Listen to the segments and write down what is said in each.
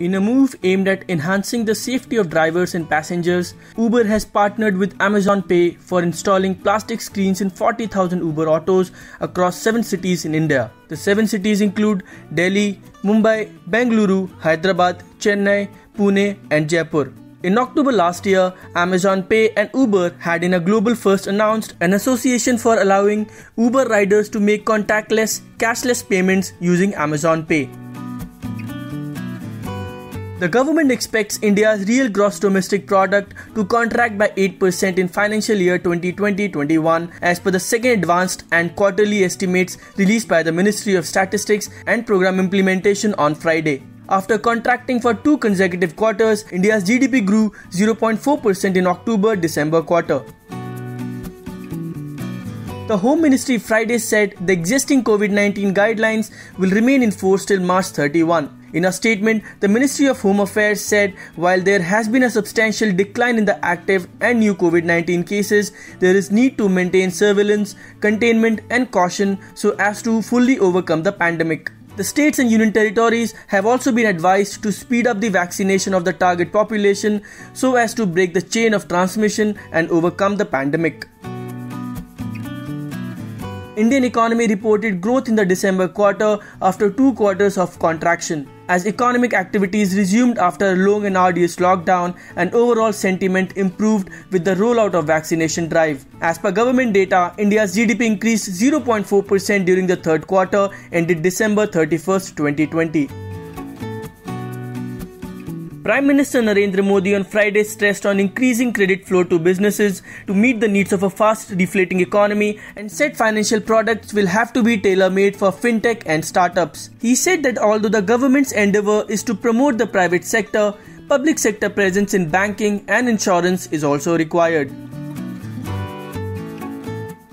In a move aimed at enhancing the safety of drivers and passengers, Uber has partnered with Amazon Pay for installing plastic screens in 40,000 Uber autos across 7 cities in India. The 7 cities include Delhi, Mumbai, Bengaluru, Hyderabad, Chennai, Pune and Jaipur. In October last year, Amazon Pay and Uber had in a global first announced an association for allowing Uber riders to make contactless, cashless payments using Amazon Pay. The government expects India's real gross domestic product to contract by 8% in financial year 2020-21 as per the second advanced and quarterly estimates released by the Ministry of Statistics and Program Implementation on Friday. After contracting for 2 consecutive quarters, India's GDP grew 0.4% in October-December quarter. The Home Ministry Friday said the existing COVID-19 guidelines will remain in force till March 31. In a statement, the Ministry of Home Affairs said while there has been a substantial decline in the active and new COVID-19 cases, there is need to maintain surveillance, containment and caution so as to fully overcome the pandemic. The states and union territories have also been advised to speed up the vaccination of the target population so as to break the chain of transmission and overcome the pandemic. Indian economy reported growth in the December quarter after 2 quarters of contraction, as economic activities resumed after a long and arduous lockdown and overall sentiment improved with the rollout of vaccination drive. As per government data, India's GDP increased 0.4% during the third quarter ended December 31st, 2020. Prime Minister Narendra Modi on Friday stressed on increasing credit flow to businesses to meet the needs of a fast deflating economy and said financial products will have to be tailor-made for fintech and startups. He said that although the government's endeavour is to promote the private sector, public sector presence in banking and insurance is also required.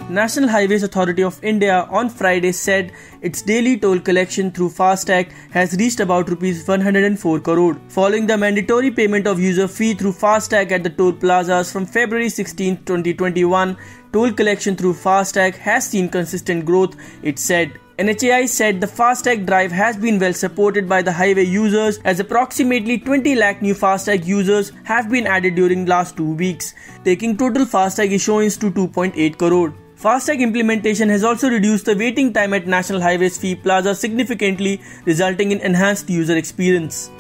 National Highways Authority of India on Friday said its daily toll collection through FASTag has reached about Rs 104 crore. Following the mandatory payment of user fee through FASTag at the toll plazas from February 16, 2021, toll collection through FASTag has seen consistent growth, it said. NHAI said the FASTag drive has been well supported by the highway users as approximately 20 lakh new FASTag users have been added during last 2 weeks, taking total FASTag issuance to 2.8 crore. FASTag implementation has also reduced the waiting time at National Highways fee plaza significantly, resulting in enhanced user experience.